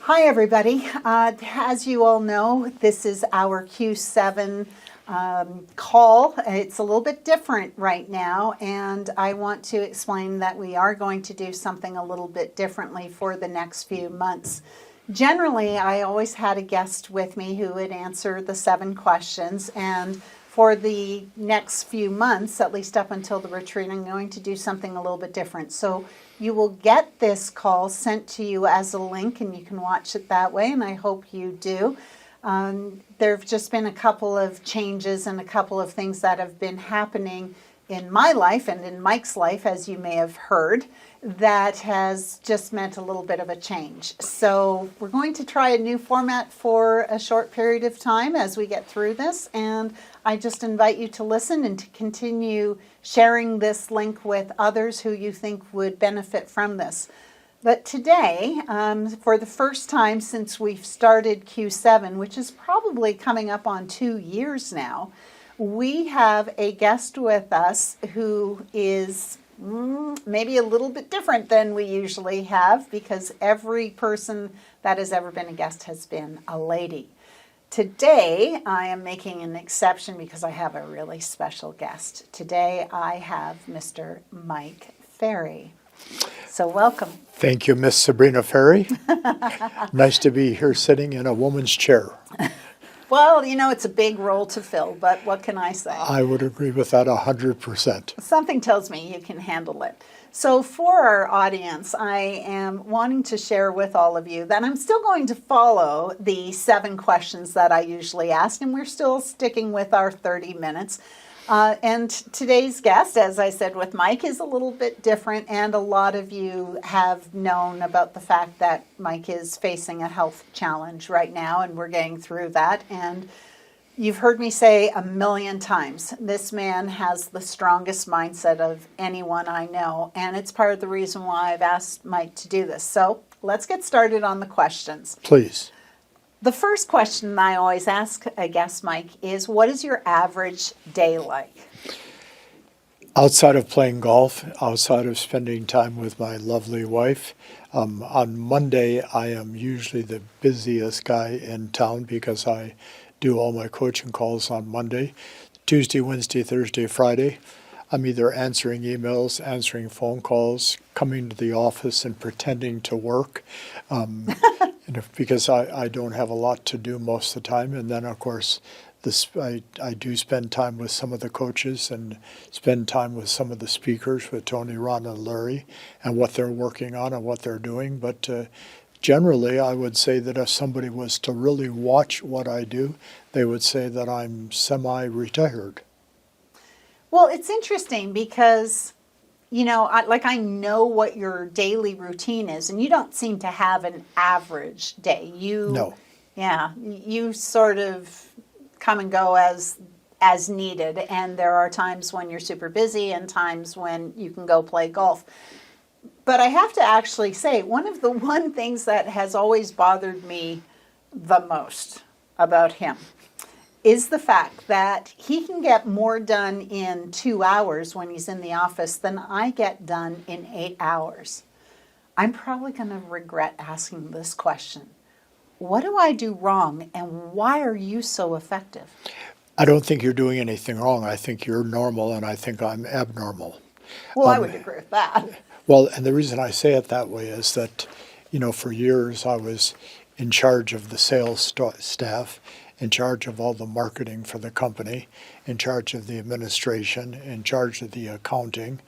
Hi, everybody. As you all know, this is our Q7 call. It's a little bit different right now, and I want to explain that we are going to do something a little bit differently for the next few months. Generally, I always had a guest with me who would answer the 7 questions, and for the next few months, at least up until the retreat, I'm going to do something a little bit different. So you will get this call sent to you as a link, and you can watch it that way, and I hope you do. There have just been a couple of changes and a couple of things that have been happening in my life and in Mike's life, as you may have heard, that has just meant a little bit of a change. So we're going to try a new format for a short period of time as we get through this, and I just invite you to listen and to continue sharing this link with others who you think would benefit from this. But today, for the first time since we've started Q7, which is probably coming up on 2 years now, we have a guest with us who is maybe a little bit different than we usually have, because every person that has ever been a guest has been a lady. Today, I am making an exception because I have a really special guest. Today, I have Mr. Mike Ferry. So welcome. Thank you, Miss Sabrina Ferry. Nice to be here sitting in a woman's chair. Well, you know, it's a big role to fill, but what can I say? I would agree with that 100%. Something tells me you can handle it. So for our audience, I am wanting to share with all of you that I'm still going to follow the 7 questions that I usually ask, and we're still sticking with our 30 minutes. And today's guest, as I said with Mike, is a little bit different, and a lot of you have known about the fact that Mike is facing a health challenge right now, and we're getting through that. And you've heard me say a million times, this man has the strongest mindset of anyone I know, and it's part of the reason why I've asked Mike to do this. So let's get started on the questions. Please. The first question I always ask a guest, Mike, is what is your average day like? Outside of playing golf, outside of spending time with my lovely wife, on Monday I am usually the busiest guy in town because I do all my coaching calls on Monday. Tuesday, Wednesday, Thursday, Friday, I'm either answering emails, answering phone calls, coming to the office and pretending to work, because I don't have a lot to do most of the time. And then, of course, I do spend time with some of the coaches and spend time with some of the speakers, with Tony, Ron, and Larry, and what they're working on and what they're doing. But generally, I would say that if somebody was to really watch what I do, they would say that I'm semi-retired. Well, it's interesting because, you know, I know what your daily routine is, and you don't seem to have an average day. No. Yeah, you sort of come and go as needed, and there are times when you're super busy and times when you can go play golf. But I have to actually say, one things that has always bothered me the most about him is the fact that he can get more done in 2 hours when he's in the office than I get done in 8 hours. I'm probably going to regret asking this question. What do I do wrong, and why are you so effective? I don't think you're doing anything wrong. I think you're normal, and I think I'm abnormal. Well, I would agree with that. Well, and the reason I say it that way is that, you know, for years I was in charge of the sales staff, in charge of all the marketing for the company, in charge of the administration, in charge of the accounting,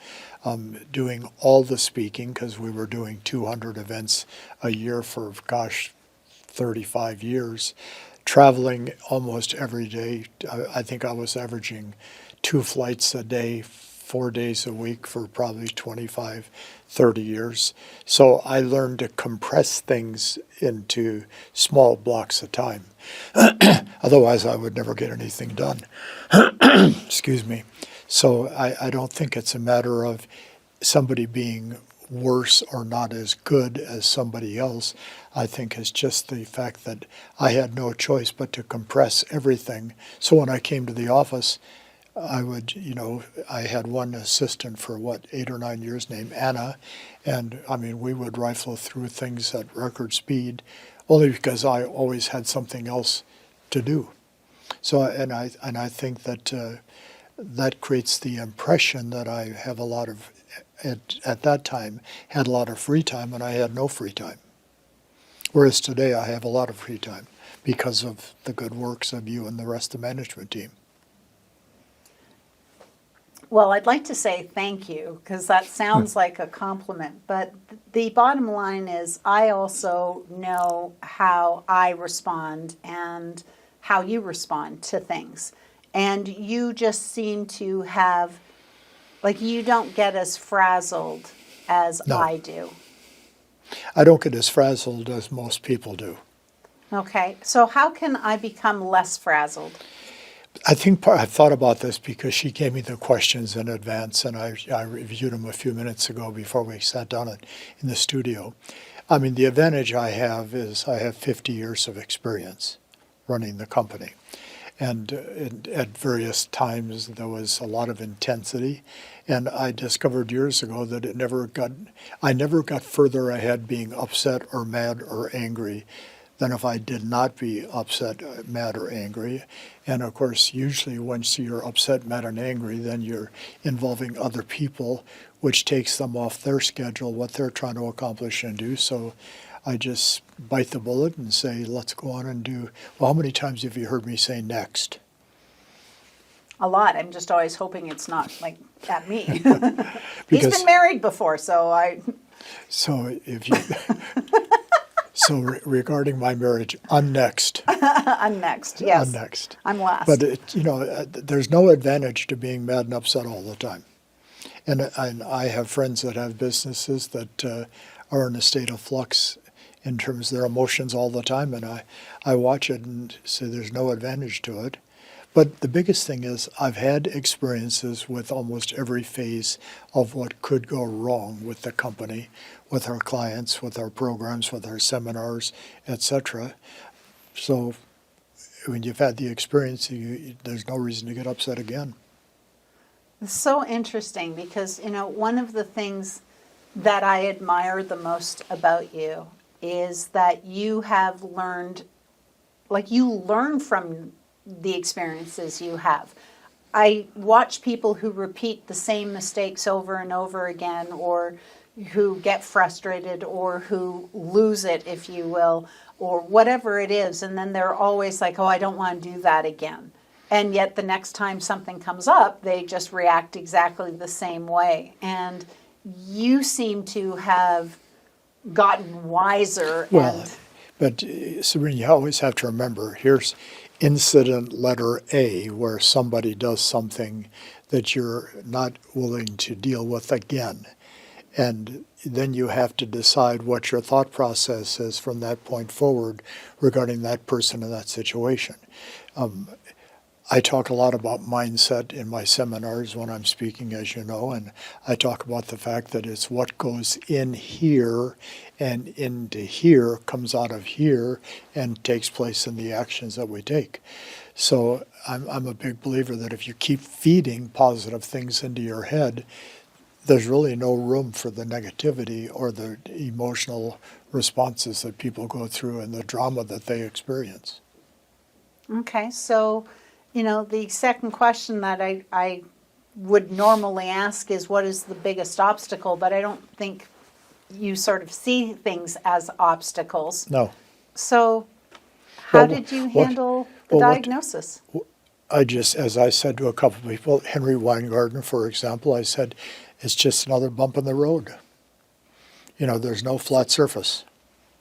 doing all the speaking, because we were doing 200 events a year for, 35 years, traveling almost every day. I think I was averaging 2 flights a day, 4 days a week for probably 25, 30 years. So I learned to compress things into small blocks of time. Otherwise, I would never get anything done. Excuse me. So I don't think it's a matter of somebody being worse or not as good as somebody else. I think it's just the fact that I had no choice but to compress everything. So when I came to the office, I would, I had one assistant for 8 or 9 years named Anna, and I mean, we would rifle through things at record speed, only because I always had something else to do. So, and I think that that creates the impression that I have a lot of, at that time, had a lot of free time, and I had no free time. Whereas today I have a lot of free time because of the good works of you and the rest of the management team. Well, I'd like to say thank you, because that sounds like a compliment. But the bottom line is I also know how I respond and how you respond to things. And you just seem to have, like, you don't get as frazzled as No. I do. I don't get as frazzled as most people do. Okay, so how can I become less frazzled? I think I thought about this because she gave me the questions in advance, and I reviewed them a few minutes ago before we sat down in the studio. I mean, the advantage I have is I have 50 years of experience running the company. And at various times there was a lot of intensity, and I discovered years ago that I never got further ahead being upset or mad or angry than if I did not be upset, mad, or angry. And of course, usually once you're upset, mad, and angry, then you're involving other people, which takes them off their schedule, what they're trying to accomplish and do. So I just bite the bullet and say, let's go on and do. Well, how many times have you heard me say next? A lot. I'm just always hoping it's not like at me. He's Because been married before, so I. so if you regarding my marriage, I'm next. I'm next. Yes. I'm next. I'm last. But there's no advantage to being mad and upset all the time. And I have friends that have businesses that are in a state of flux in terms of their emotions all the time, and I watch it and say there's no advantage to it. But the biggest thing is I've had experiences with almost every phase of what could go wrong with the company, with our clients, with our programs, with our seminars, etc. So when you've had the experience, there's no reason to get upset again. It's so interesting because, one of the things that I admire the most about you is that you have learned, like you learn from the experiences you have. I watch people who repeat the same mistakes over and over again, or who get frustrated, or who lose it, if you will, or whatever it is, and then they're always like, oh, I don't want to do that again. And yet the next time something comes up, they just react exactly the same way. And you seem to have gotten wiser. Well, but Sabrina, you always have to remember, here's incident letter A, where somebody does something that you're not willing to deal with again. And then you have to decide what your thought process is from that point forward regarding that person and that situation. I talk a lot about mindset in my seminars when I'm speaking, as you know, and I talk about the fact that it's what goes in here and into here comes out of here and takes place in the actions that we take. So I'm a big believer that if you keep feeding positive things into your head, there's really no room for the negativity or the emotional responses that people go through and the drama that they experience. Okay, so, the second question that I would normally ask is, what is the biggest obstacle? But I don't think you sort of see things as obstacles. No. So how Well, did you what- handle the well, what- diagnosis? As I said to a couple of people, Henry Weingarten, for example, I said, it's just another bump in the road. There's no flat surface.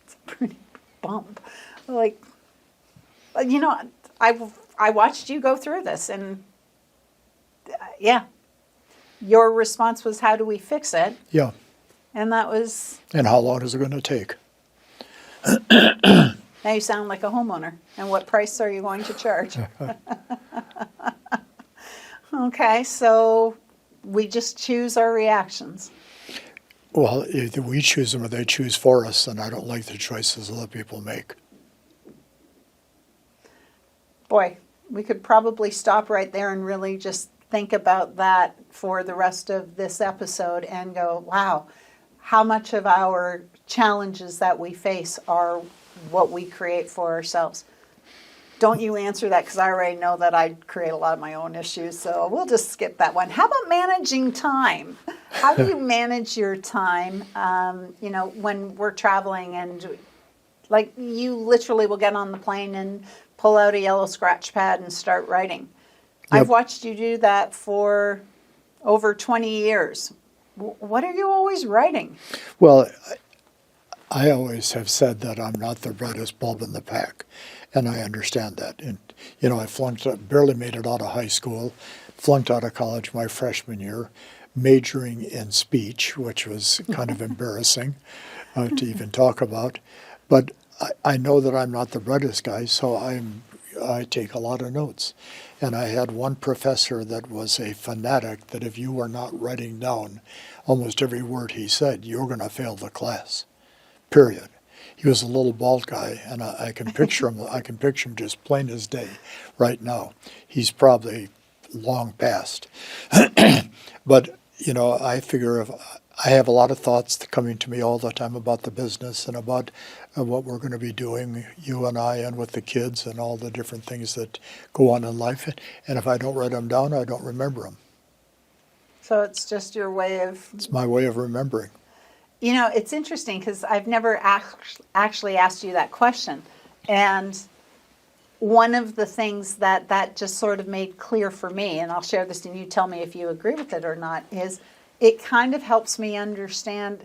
It's a pretty bump. Like, I watched you go through this, and yeah, your response was, how do we fix it? Yeah. And that was, And how long is it going to take? now you sound like a homeowner. And what price are you going to charge? Okay, so we just choose our reactions. Well, either we choose them or they choose for us, and I don't like the choices other people make. Boy, we could probably stop right there and really just think about that for the rest of this episode and go, wow, how much of our challenges that we face are what we create for ourselves. Don't you answer that, because I already know that I create a lot of my own issues, so we'll just skip that one. How about managing time? How do you manage your time, when we're traveling and, like, you literally will get on the plane and pull out a yellow scratch pad and start writing. Yep. I've watched you do that for over 20 years. What are you always writing? Well, I always have said that I'm not the brightest bulb in the pack, and I understand that. And I barely made it out of high school, flunked out of college my freshman year, majoring in speech, which was kind of embarrassing to even talk about. But I know that I'm not the brightest guy, so I take a lot of notes. And I had one professor that was a fanatic that if you were not writing down almost every word he said, you're going to fail the class. Period. He was a little bald guy, and I can picture him. I can picture him just plain as day right now. He's probably long past. But I figure if I have a lot of thoughts coming to me all the time about the business and about what we're going to be doing, you and I, and with the kids and all the different things that go on in life. And if I don't write them down, I don't remember them. So it's just your way of... It's my way of remembering. It's interesting because I've never actually asked you that question. And one of the things that just sort of made clear for me, and I'll share this and you tell me if you agree with it or not, is it kind of helps me understand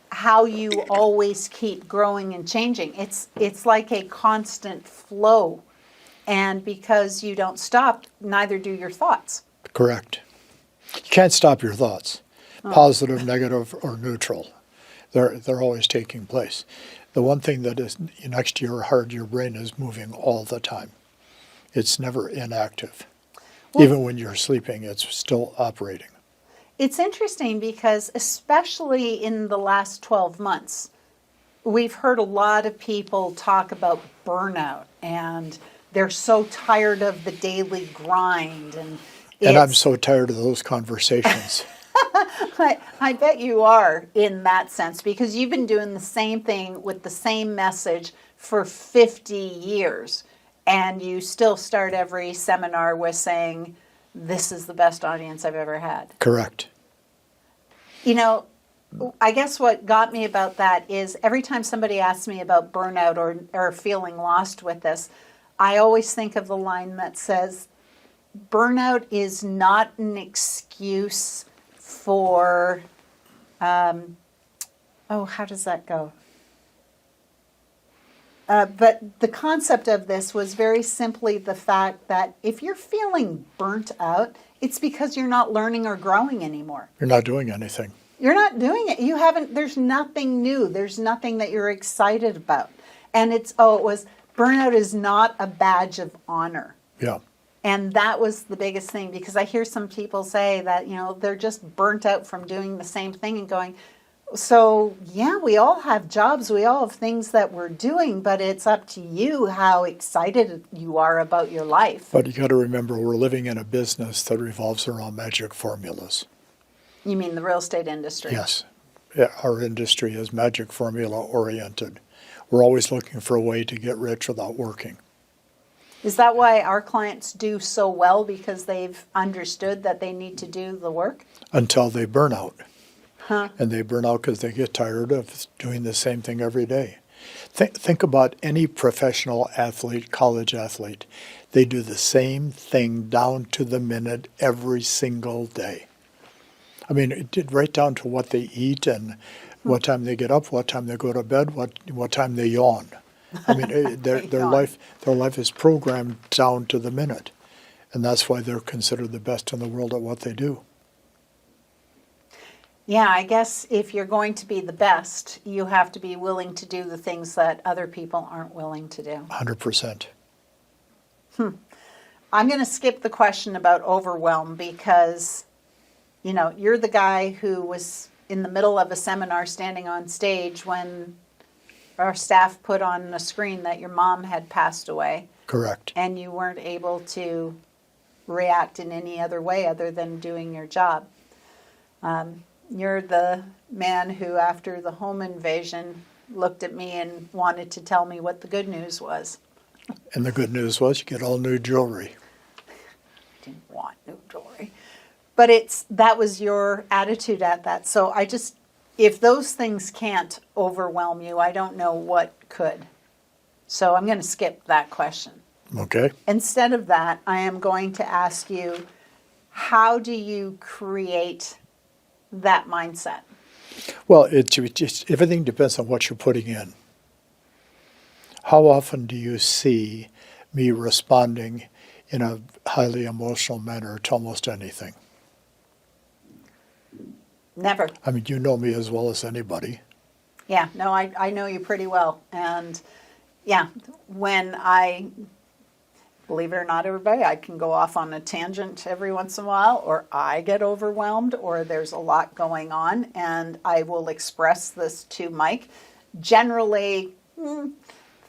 how you always keep growing and changing. It's like a constant flow. And because you don't stop, neither do your thoughts. Correct. You can't stop your thoughts, positive, negative, or neutral. They're always taking place. The one thing that is next to your heart, your brain is moving all the time. It's never inactive. Well, even when you're sleeping, it's still operating. It's interesting because especially in the last 12 months, we've heard a lot of people talk about burnout and they're so tired of the daily grind. And I'm so tired of those conversations. I bet you are in that sense, because you've been doing the same thing with the same message for 50 years. And you still start every seminar with saying, this is the best audience I've ever had. Correct. I guess what got me about that is every time somebody asks me about burnout or feeling lost with this, I always think of the line that says, burnout is not an excuse for, how does that go? But the concept of this was very simply the fact that if you're feeling burnt out, it's because you're not learning or growing anymore. You're not doing anything. You're not doing it. There's nothing new. There's nothing that you're excited about. And burnout is not a badge of honor. Yeah. And that was the biggest thing, because I hear some people say that, they're just burnt out from doing the same thing and going, so yeah, we all have jobs, we all have things that we're doing, but it's up to you how excited you are about your life. But you got to remember, we're living in a business that revolves around magic formulas. You mean the real estate industry? Yes. Yeah, our industry is magic formula oriented. We're always looking for a way to get rich without working. Is that why our clients do so well, because they've understood that they need to do the work? Until they burn out. Huh. And they burn out because they get tired of doing the same thing every day. Think about any professional athlete, college athlete. They do the same thing down to the minute every single day. I mean, it did right down to what they eat and what time they get up, what time they go to bed, what time they yawn. I mean, their life is programmed down to the minute, and that's why they're considered the best in the world at what they do. Yeah, I guess if you're going to be the best, you have to be willing to do the things that other people aren't willing to do. 100%. I'm going to skip the question about overwhelm because, you're the guy who was in the middle of a seminar standing on stage when our staff put on a screen that your mom had passed away. Correct. And you weren't able to react in any other way other than doing your job. You're the man who, after the home invasion, looked at me and wanted to tell me what the good news was. And the good news was you get all new jewelry. I didn't want new jewelry. But that was your attitude at that. So if those things can't overwhelm you, I don't know what could. So I'm going to skip that question. Okay. Instead of that, I am going to ask you, how do you create that mindset? Well, it just everything depends on what you're putting in. How often do you see me responding in a highly emotional manner to almost anything? Never. I mean, you know me as well as anybody. Yeah, no, I know you pretty well. And yeah, believe it or not, everybody, I can go off on a tangent every once in a while, or I get overwhelmed, or there's a lot going on, and I will express this to Mike. Generally,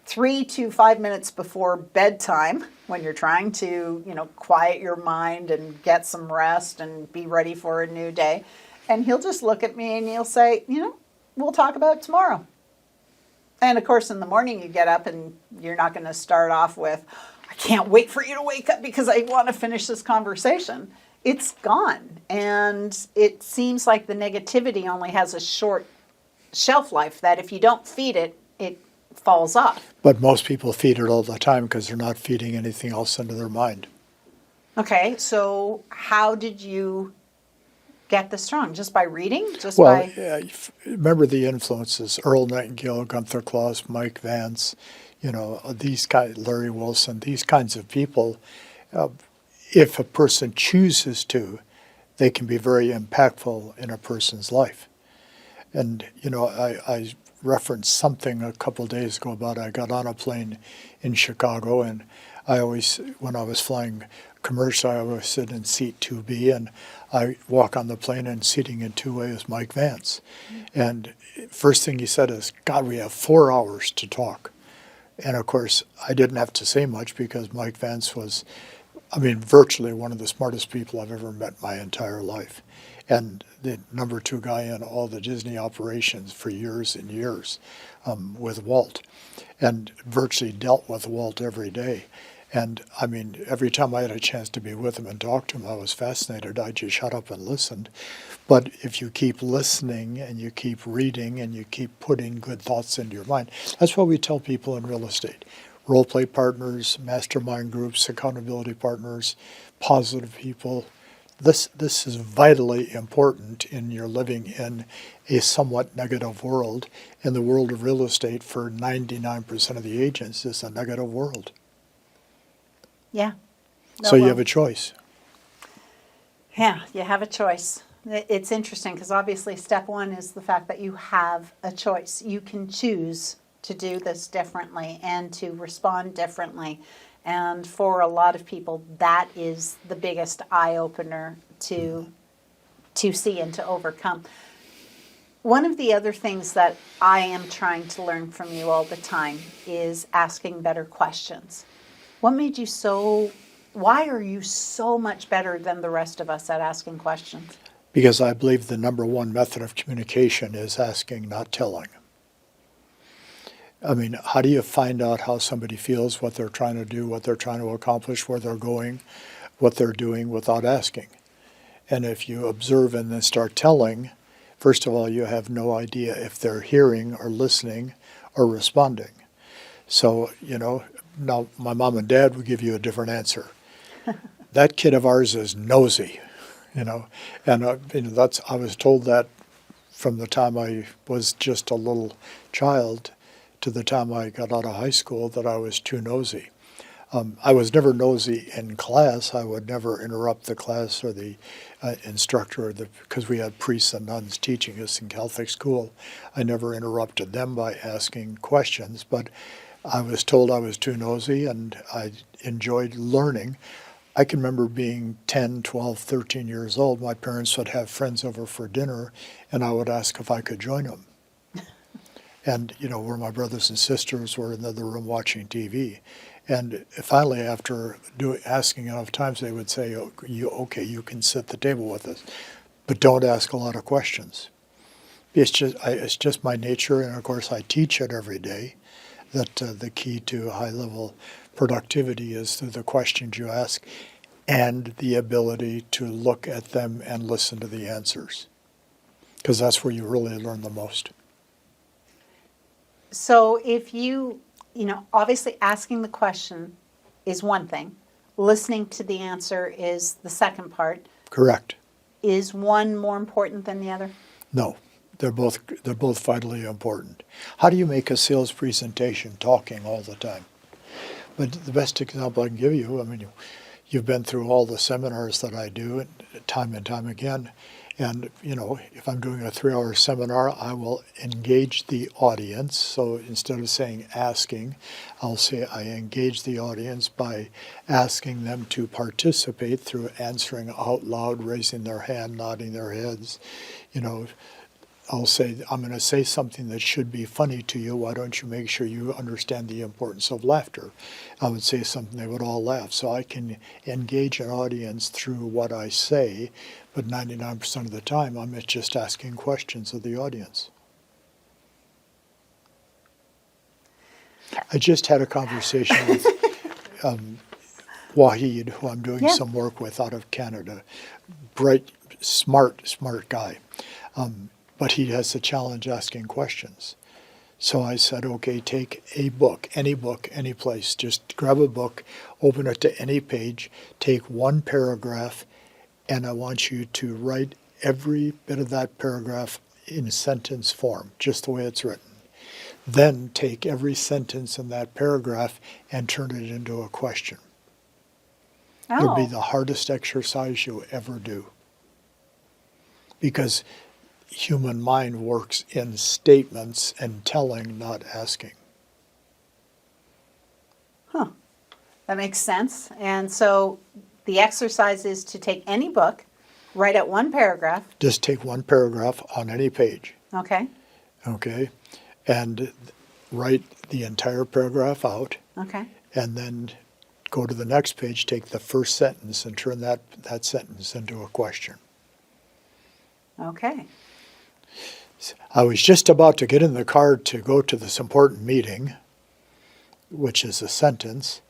3 to 5 minutes before bedtime, when you're trying to, quiet your mind and get some rest and be ready for a new day. And he'll just look at me and he'll say, we'll talk about it tomorrow. And of course, in the morning you get up and you're not going to start off with, I can't wait for you to wake up because I want to finish this conversation. It's gone. And it seems like the negativity only has a short shelf life, that if you don't feed it, it falls off. But most people feed it all the time because they're not feeding anything else into their mind. Okay, so how did you get this strong? Just by reading? Remember the influences: Earl Nightingale, Gunther Klaus, Mike Vance, these guys, Larry Wilson, these kinds of people. If a person chooses to, they can be very impactful in a person's life. And, I referenced something a couple of days ago about I got on a plane in Chicago, and when I was flying commercial, I always sit in seat 2B, and I walk on the plane, and seating in 2A is Mike Vance. And first thing he said is, God, we have 4 hours to talk. And of course, I didn't have to say much because Mike Vance was, virtually one of the smartest people I've ever met my entire life. And the number 2 guy in all the Disney operations for years and years with Walt, and virtually dealt with Walt every day. And every time I had a chance to be with him and talk to him, I was fascinated. I just shut up and listened. But if you keep listening and you keep reading and you keep putting good thoughts into your mind, that's what we tell people in real estate. Role play partners, mastermind groups, accountability partners, positive people. This is vitally important in your living in a somewhat negative world. In the world of real estate, for 99% of the agents, it's a negative world. Yeah. So you have a choice. Yeah, you have a choice. It's interesting because obviously step 1 is the fact that you have a choice. You can choose to do this differently and to respond differently. And for a lot of people, that is the biggest eye-opener to see and to overcome. One of the other things that I am trying to learn from you all the time is asking better questions. Why are you so much better than the rest of us at asking questions? Because I believe the number 1 method of communication is asking, not telling. How do you find out how somebody feels, what they're trying to do, what they're trying to accomplish, where they're going, what they're doing without asking? And if you observe and then start telling, first of all, you have no idea if they're hearing or listening or responding. So, now my mom and dad would give you a different answer. That kid of ours is nosy, and I was told that from the time I was just a little child to the time I got out of high school, that I was too nosy. I was never nosy in class. I would never interrupt the class or the instructor, because we had priests and nuns teaching us in Catholic school. I never interrupted them by asking questions, but I was told I was too nosy, and I enjoyed learning. I can remember being 10, 12, 13 years old. My parents would have friends over for dinner, and I would ask if I could join them. And, where my brothers and sisters were in the other room watching TV. And finally, after asking enough times, they would say, you can sit at the table with us, but don't ask a lot of questions. It's just my nature, and of course I teach it every day, that the key to high-level productivity is through the questions you ask and the ability to look at them and listen to the answers, because that's where you really learn the most. So if obviously asking the question is one thing, listening to the answer is the second part. Correct. Is one more important than the other? No, they're both vitally important. How do you make a sales presentation talking all the time? But the best example I can give you, I mean, you've been through all the seminars that I do time and time again. And, if I'm doing a 3-hour seminar, I will engage the audience. So instead of saying asking, I'll say I engage the audience by asking them to participate through answering out loud, raising their hand, nodding their heads. I'll say, I'm going to say something that should be funny to you. Why don't you make sure you understand the importance of laughter? I would say something they would all laugh. So I can engage an audience through what I say, but 99% of the time I'm just asking questions of the audience. I just had a conversation with Wahid, who I'm doing some work with out of Canada. Bright, smart guy. But he has the challenge asking questions. So I said, okay, take a book, any place. Just grab a book, open it to any page, take one paragraph, and I want you to write every bit of that paragraph in sentence form, just the way it's written. Then take every sentence in that paragraph and turn it into a question. It'll be the hardest exercise you'll ever do. Because human mind works in statements and telling, not asking. That makes sense. And so the exercise is to take any book, write out one paragraph. Just take one paragraph on any page. Okay. Okay. And write the entire paragraph out. Okay. And then go to the next page, take the first sentence and turn that sentence into a question. Okay. I was just about to get in the car to go to this important meeting, which is a sentence.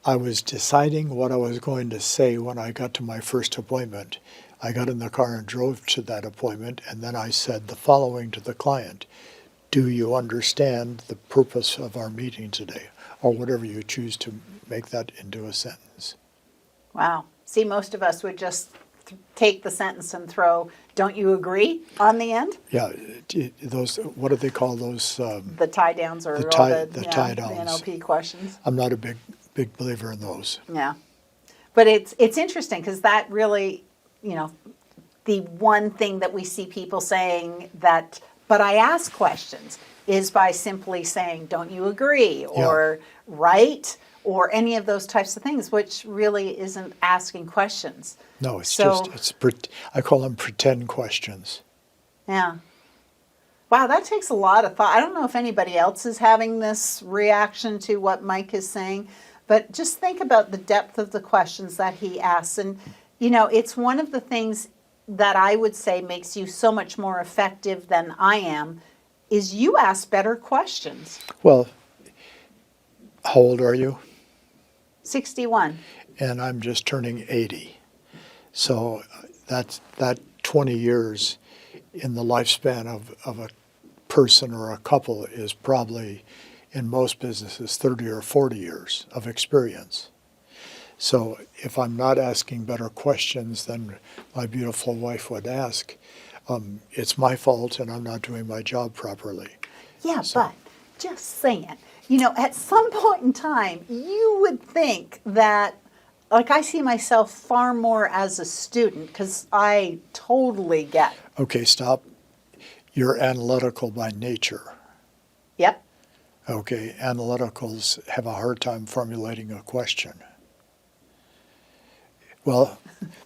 I was deciding what I was going to say when I got to my first appointment. I got in the car and drove to that appointment, and then I said the following to the client: do you understand the purpose of our meeting today? Or whatever you choose to make that into a sentence. Wow. See, most of us would just take the sentence and throw, don't you agree, on the end? Yeah, those, what do they call those? The tie downs or the all tie the downs. NLP questions. I'm not a big believer in those. Yeah. But it's interesting because that really, the one thing that we see people saying that, but I ask questions, is by simply saying, don't you agree? Or right? Or any of those types of things, which really isn't asking questions. No, I call them pretend questions. Yeah. Wow, that takes a lot of thought. I don't know if anybody else is having this reaction to what Mike is saying, but just think about the depth of the questions that he asks. And, it's one of the things that I would say makes you so much more effective than I am, is you ask better questions. Well, how old are you? 61. And I'm just turning 80. So that 20 years in the lifespan of a person or a couple is probably, in most businesses, 30 or 40 years of experience. So if I'm not asking better questions than my beautiful wife would ask, it's my fault and I'm not doing my job properly. Yeah, but just saying, at some point in time, you would think that, like, I see myself far more as a student because I totally get. Okay, stop. You're analytical by nature. Yep. Okay, analyticals have a hard time formulating a question. Well,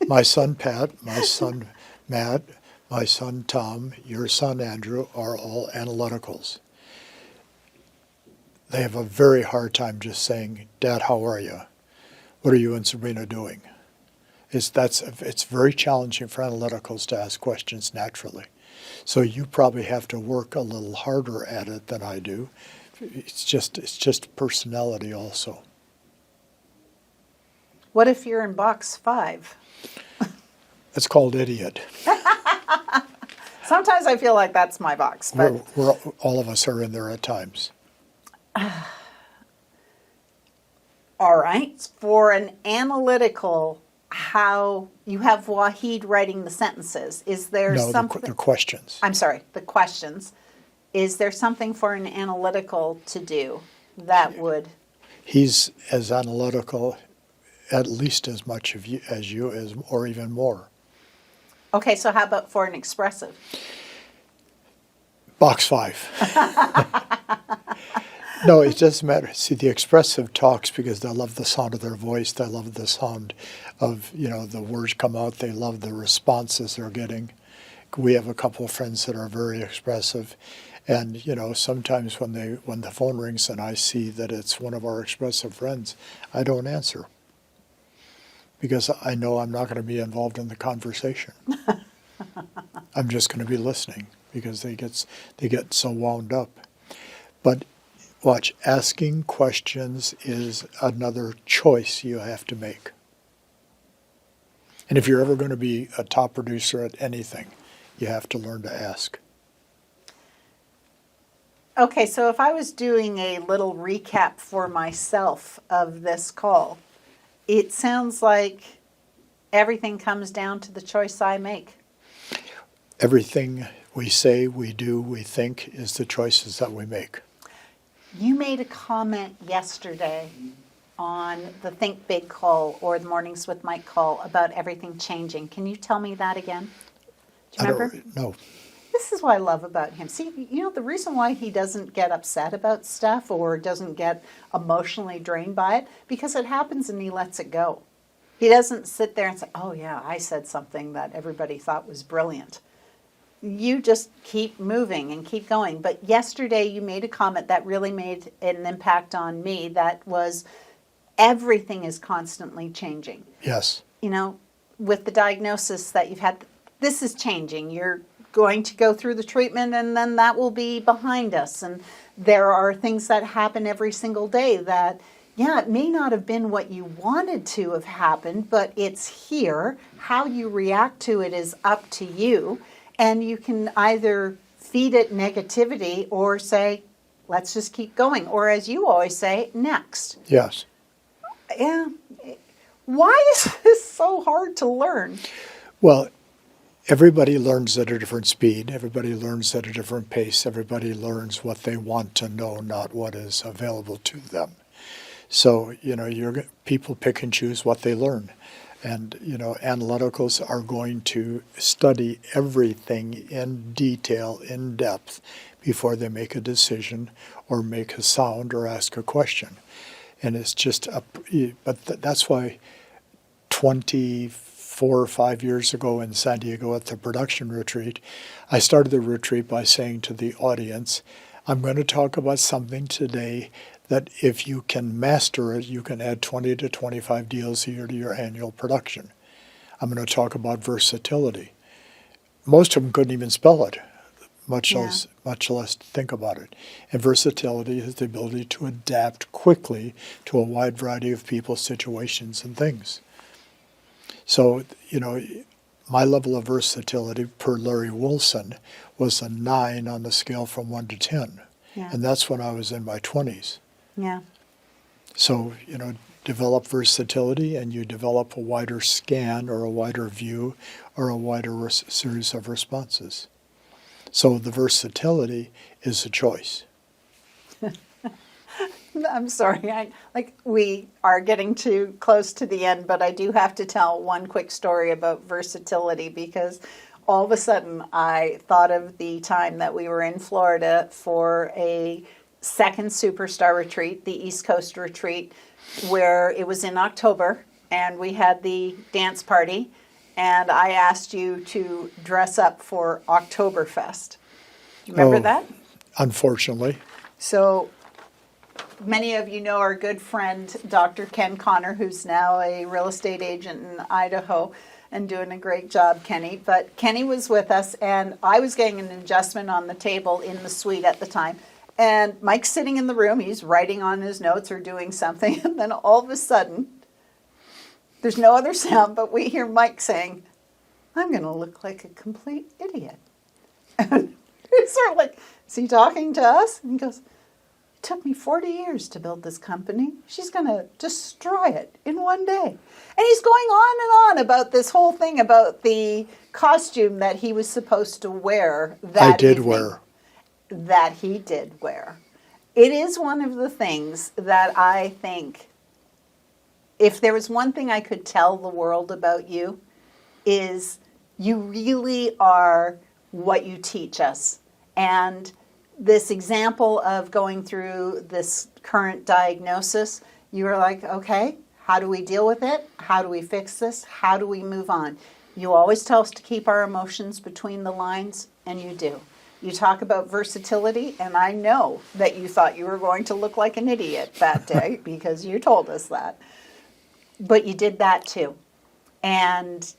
my son Pat, my son Matt, my son Tom, your son Andrew are all analyticals. They have a very hard time just saying, Dad, how are you? What are you and Sabrina doing? It's very challenging for analyticals to ask questions naturally. So you probably have to work a little harder at it than I do. It's just personality also. What if you're in box 5? It's called idiot. Sometimes I feel like that's my box, but We're all of us are in there at times. all right. For an analytical, how you have Wahid writing the sentences, is there No, something? the questions. I'm sorry, the questions. Is there something for an analytical to do that would? He's as analytical at least as much of you as or even more. Okay, so how about for an expressive? Box 5. No, it doesn't matter. See, the expressive talks because they love the sound of their voice. They love the sound of, the words come out. They love the responses they're getting. We have a couple of friends that are very expressive. And, sometimes when the phone rings and I see that it's one of our expressive friends, I don't answer. Because I know I'm not going to be involved in the conversation. I'm just going to be listening because they get so wound up. But watch, asking questions is another choice you have to make. And if you're ever going to be a top producer at anything, you have to learn to ask. Okay, so if I was doing a little recap for myself of this call, it sounds like everything comes down to the choice I make. Everything we say, we do, we think is the choices that we make. You made a comment yesterday on the Think Big call or the Mornings with Mike call about everything changing. Can you tell me that again? Do you remember? No. This is what I love about him. See, the reason why he doesn't get upset about stuff or doesn't get emotionally drained by it, because it happens and he lets it go. He doesn't sit there and say, oh yeah, I said something that everybody thought was brilliant. You just keep moving and keep going. But yesterday you made a comment that really made an impact on me that was everything is constantly changing. Yes. With the diagnosis that you've had, this is changing. You're going to go through the treatment and then that will be behind us. And there are things that happen every single day that, it may not have been what you wanted to have happened, but it's here. How you react to it is up to you. And you can either feed it negativity or say, let's just keep going. Or as you always say, next. Yes. Yeah. Why is this so hard to learn? Well, everybody learns at a different speed. Everybody learns at a different pace. Everybody learns what they want to know, not what is available to them. So, people pick and choose what they learn. And, analyticals are going to study everything in detail, in depth, before they make a decision or make a sound or ask a question. And it's just, that's why 24 or 5 years ago in San Diego at the production retreat, I started the retreat by saying to the audience, I'm going to talk about something today that if you can master it, you can add 20 to 25 deals a year to your annual production. I'm going to talk about versatility. Most of them couldn't even spell it, much less think about it. And versatility is the ability to adapt quickly to a wide variety of people, situations, and things. So, my level of versatility per Larry Wilson was a 9 on the scale from 1 to 10. Yeah. And that's when I was in my 20s. Yeah. So, develop versatility and you develop a wider scan or a wider view or a wider series of responses. So the versatility is a choice. I'm sorry. We are getting too close to the end, but I do have to tell one quick story about versatility because all of a sudden I thought of the time that we were in Florida for a second superstar retreat, the East Coast retreat, where it was in October and we had the dance party and I asked you to dress up for Oktoberfest. Remember that? Unfortunately. So many of you know our good friend, Dr. Ken Connor, who's now a real estate agent in Idaho, and doing a great job, Kenny. But Kenny was with us, and I was getting an adjustment on the table in the suite at the time. And Mike's sitting in the room, he's writing on his notes or doing something, and then all of a sudden, there's no other sound, but we hear Mike saying, "I'm going to look like a complete idiot." And it's sort of like, is he talking to us? And he goes, "It took me 40 years to build this company. She's going to destroy it in one day." And he's going on and on about this whole thing about the costume that he was supposed to wear that I did evening. wear. That he did wear. It is one of the things that I think, if there was one thing I could tell the world about you, is you really are what you teach us. And this example of going through this current diagnosis, you were like, okay, how do we deal with it? How do we fix this? How do we move on? You always tell us to keep our emotions between the lines, and you do. You talk about versatility, and I know that you thought you were going to look like an idiot that day because you told us that. But you did that too. And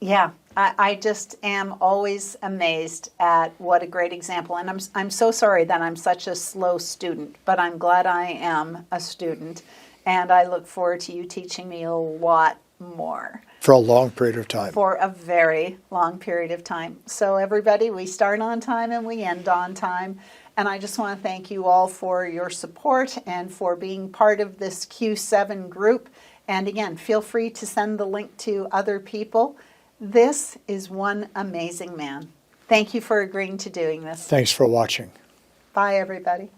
yeah, I just am always amazed at what a great example. And I'm so sorry that I'm such a slow student, but I'm glad I am a student. And I look forward to you teaching me a lot more. For a long period of time. For a very long period of time. So everybody, we start on time and we end on time. And I just want to thank you all for your support and for being part of this Q7 group. And again, feel free to send the link to other people. This is one amazing man. Thank you for agreeing to doing this. Thanks for watching. Bye, everybody.